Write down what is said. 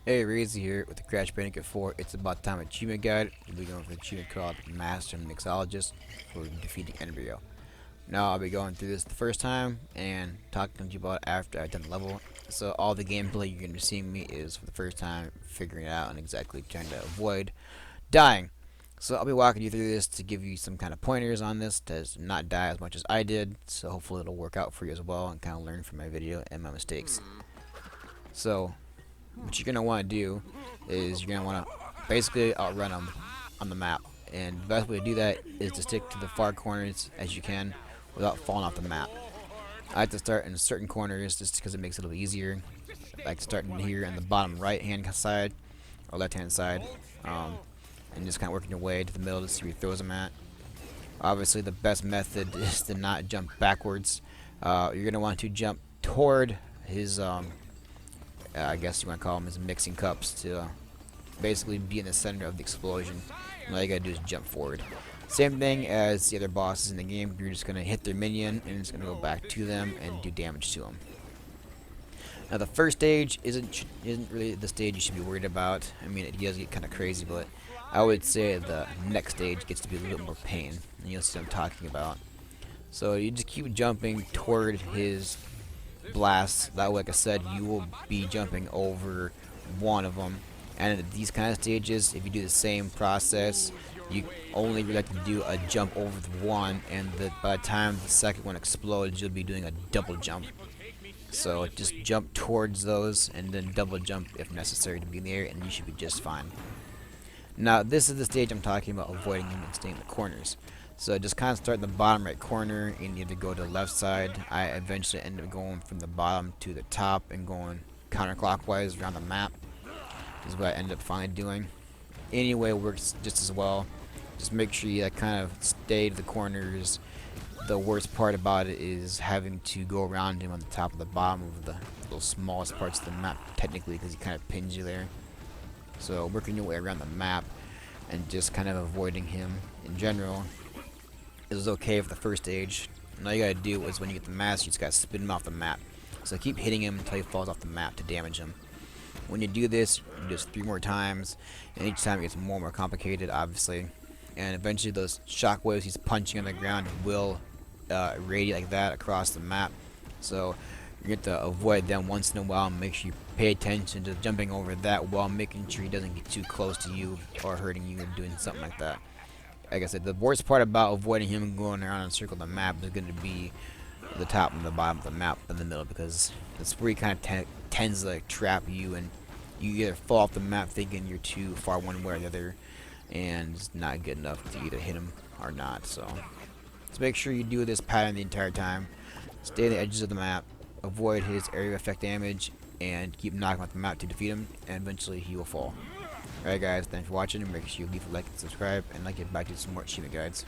Hey, Razy here with the Crash Bandicoot 4. It's about time achievement guide. We'll be going for the achievement called Master Mixologist for defeating Brio. Now I'll be going through this the first time and talking to you about it after I've done the level. So all the gameplay you're going to be seeing me is for the first time figuring it out and exactly trying to avoid dying. So I'll be walking you through this to give you some kind of pointers on this to not die as much as I did. So hopefully it'll work out for you as well and kind of learn from my video and my mistakes. So what you're going to want to do is you're going to want to basically outrun them on the map. And the best way to do that is to stick to the far corners as you can without falling off the map. I like to start in certain corners just because it makes it a little easier. I like to start in here on the bottom right hand side or left hand side, and just kind of working your way to the middle to see where he throws them at. Obviously the best method is to not jump backwards. You're going to want to jump toward his I guess you want to call them his mixing cups to basically be in the center of the explosion. And all you gotta do is jump forward. Same thing as the other bosses in the game. You're just gonna hit their minion and it's gonna go back to them and do damage to them. Now the first stage isn't really the stage you should be worried about. I mean, it does get kind of crazy, but I would say the next stage gets to be a little bit more pain, and you'll see what I'm talking about. So you just keep jumping toward his blasts. That way, like I said, you will be jumping over one of them. And at these kind of stages, if you do the same process, you only really like to do a jump over the one, and by the time the second one explodes, you'll be doing a double jump. So just jump towards those and then double jump if necessary to be in the air, and you should be just fine. Now this is the stage I'm talking about avoiding him and staying in the corners. So just kind of start in the bottom right corner and you have to go to the left side. I eventually end up going from the bottom to the top and going counterclockwise around the map. This is what I ended up finally doing. Anyway, it works just as well. Just make sure you kind of stay to the corners. The worst part about it is having to go around him on the top of the bottom of the little smallest parts of the map, technically, because he kind of pins you there. So working your way around the map and just kind of avoiding him in general is okay for the first stage. And all you gotta do is when you get the master, you just gotta spin him off the map. So keep hitting him until he falls off the map to damage him. When you do this, you do this 3 more times, and each time it gets more and more complicated, obviously. And eventually those shockwaves he's punching on the ground will radiate like that across the map. So you get to avoid them once in a while and make sure you pay attention to jumping over that while making sure he doesn't get too close to you or hurting you or doing something like that. Like I said, the worst part about avoiding him and going around and circle the map is going to be the top and the bottom of the map in the middle, because that's where he kind of tends to like, trap you, and you either fall off the map thinking you're too far one way or the other, and it's not good enough to either hit him or not. So just make sure you do this pattern the entire time. Stay on the edges of the map, avoid his area effect damage, and keep knocking off the map to defeat him, and eventually he will fall. Alright guys, thanks for watching, and make sure you leave a like and subscribe, and I'll get back to some more achievement guides.